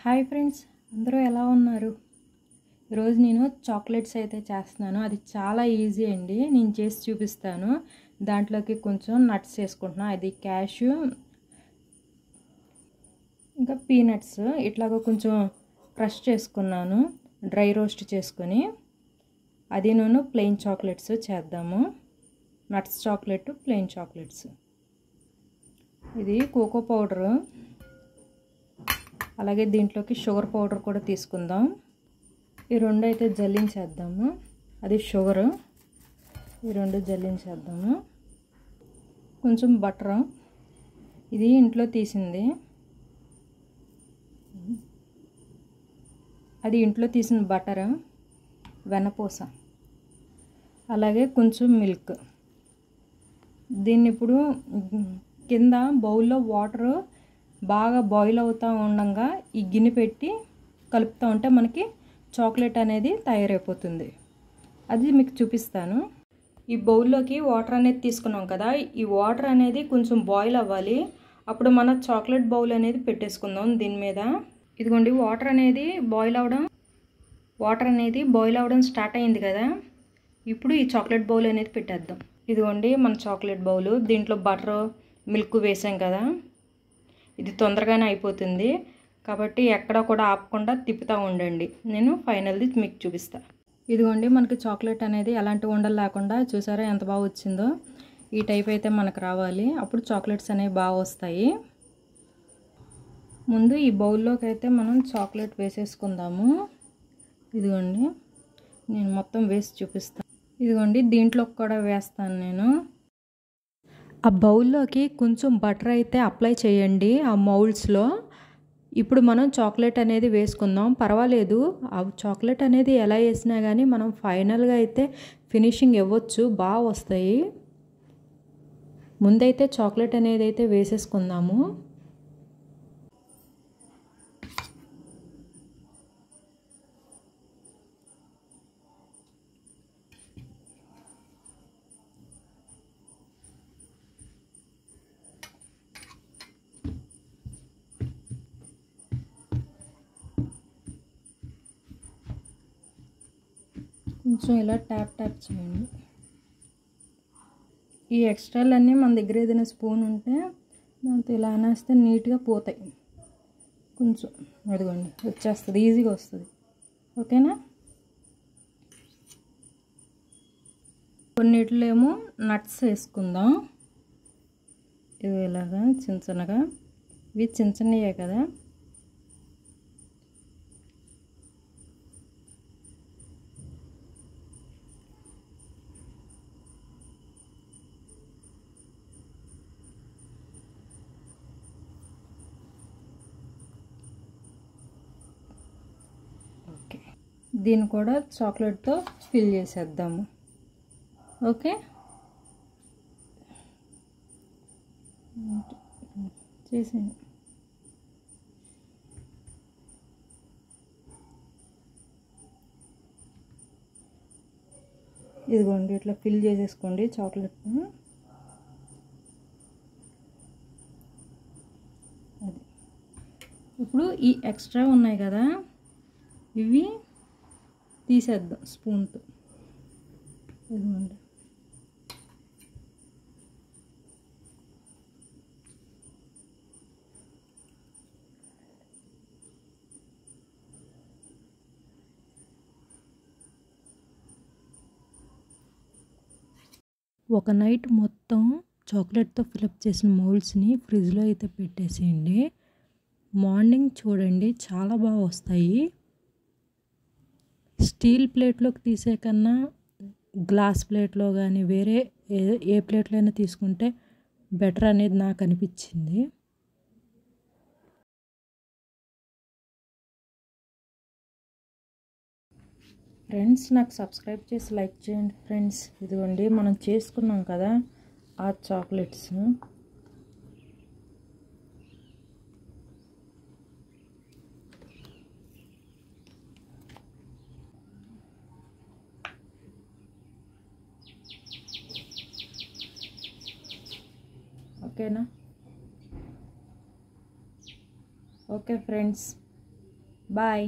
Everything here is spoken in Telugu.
హాయ్ ఫ్రెండ్స్, అందరూ ఎలా ఉన్నారు? ఈరోజు నేను చాక్లెట్స్ అయితే చేస్తున్నాను. అది చాలా ఈజీ అండి. నేను చేసి చూపిస్తాను. దాంట్లోకి కొంచెం నట్స్ వేసుకుంటున్నాను. అది క్యాష్యూ ఇంకా పీనట్స్ ఇట్లాగా కొంచెం క్రష్ చేసుకున్నాను, డ్రై రోస్ట్ చేసుకొని. అది నేను ప్లెయిన్ చాక్లెట్స్ చేద్దాము. Nuts chocolate, plain chocolates. ఇది కోకో పౌడరు, అలాగే దీంట్లోకి షుగర్ పౌడర్ కూడా తీసుకుందాం. ఈ రెండు అయితే జల్లించేద్దాము. అది షుగరు, ఈ రెండు జల్లించేద్దాము. కొంచెం బటర్, ఇది ఇంట్లో తీసింది, అది ఇంట్లో తీసిన బటర్, వెన్నపూస, అలాగే కొంచెం మిల్క్. దీన్ని ఇప్పుడు కింద బౌల్లో వాటర్ బాగా బాయిల్ అవుతూ ఉండగా ఈ గిన్నె పెట్టి కలుపుతూ ఉంటే మనకి చాక్లెట్ అనేది తయారైపోతుంది. అది మీకు చూపిస్తాను. ఈ బౌల్లోకి వాటర్ అనేది తీసుకున్నాం కదా, ఈ వాటర్ అనేది కొంచెం బాయిల్ అవ్వాలి. అప్పుడు మన చాక్లెట్ బౌల్ అనేది పెట్టేసుకుందాం దీని మీద. ఇదిగోండి, వాటర్ అనేది బాయిల్ అవ్వడం స్టార్ట్ అయింది కదా. ఇప్పుడు ఈ చాక్లెట్ బౌల్ అనేది పెట్టేద్దాం. ఇదిగోండి మన చాక్లెట్ బౌల్. దీంట్లో బటర్, మిల్క్ వేసాం కదా. ఇది తొందరగానే అయిపోతుంది కాబట్టి ఎక్కడ కూడా ఆపకుండా తిప్పుతూ ఉండండి. నేను ఫైనల్ది మీకు చూపిస్తా. ఇదిగోండి మనకి చాక్లెట్ అనేది ఎలాంటి ఉండలు లేకుండా, చూసారా ఎంత బాగా వచ్చిందో. ఈ టైప్ అయితే మనకు రావాలి. అప్పుడు చాక్లెట్స్ అనేవి బాగా వస్తాయి. ముందు ఈ బౌల్లోకి అయితే మనం చాక్లెట్ వేసేసుకుందాము. ఇదిగోండి నేను మొత్తం వేసి చూపిస్తాను. ఇదిగోండి దీంట్లోకి కూడా వేస్తాను నేను. ఆ బౌల్లోకి కొంచెం బటర్ అయితే అప్లై చేయండి ఆ మౌల్డ్స్లో. ఇప్పుడు మనం చాక్లెట్ అనేది వేసుకుందాం. పర్వాలేదు, ఆ చాక్లెట్ అనేది ఎలా వేసినా కానీ మనం ఫైనల్గా అయితే ఫినిషింగ్ ఇవ్వచ్చు, బాగా వస్తాయి. ముందైతే చాక్లెట్ అనేది అయితే వేసేసుకుందాము. కొంచెం ఇలా ట్యాప్ చేయండి. ఈ ఎక్స్ట్రాలన్నీ మన దగ్గర ఏదైనా స్పూన్ ఉంటే దాంతో ఇలా అనేస్తే నీట్గా పోతాయి. కొంచెం అదిగోండి వచ్చేస్తుంది, ఈజీగా వస్తుంది. ఓకేనా? కొన్నిట్లో ఏమో నట్స్ వేసుకుందాం. ఇవి ఇలాగా చిన్న చిన్నగా, ఇవి చిన్న చిన్నవే కదా. ఓకే, దీన్ని కూడా చాక్లెట్తో ఫిల్ చేసేద్దాము. ఓకే, చేసేయండి. ఇదిగోండి ఇట్లా ఫిల్ చేసేసుకోండి చాక్లెట్ను. అది ఇప్పుడు ఈ ఎక్స్ట్రా ఉన్నాయి కదా, ఇవి తీసేద్దాం స్పూన్తో. ఇదిగోండి ఒక నైట్ మొత్తం చాక్లెట్తో ఫిలప్ చేసిన మౌల్డ్స్ని ఫ్రిడ్జ్లో అయితే పెట్టేసేయండి. మార్నింగ్ చూడండి చాలా బాగా వస్తాయి. స్టీల్ ప్లేట్లోకి తీసే కన్నా గ్లాస్ ప్లేట్లో కానీ వేరే ఏ ప్లేట్లో అయినా తీసుకుంటే బెటర్ అనేది నాకు అనిపించింది. ఫ్రెండ్స్, నాకు సబ్స్క్రైబ్ చేసి లైక్ చేయండి ఫ్రెండ్స్. ఇదిగోండి మనం చేసుకున్నాం కదా ఆ చాక్లెట్స్. ఓకేనా? Okay friends, bye.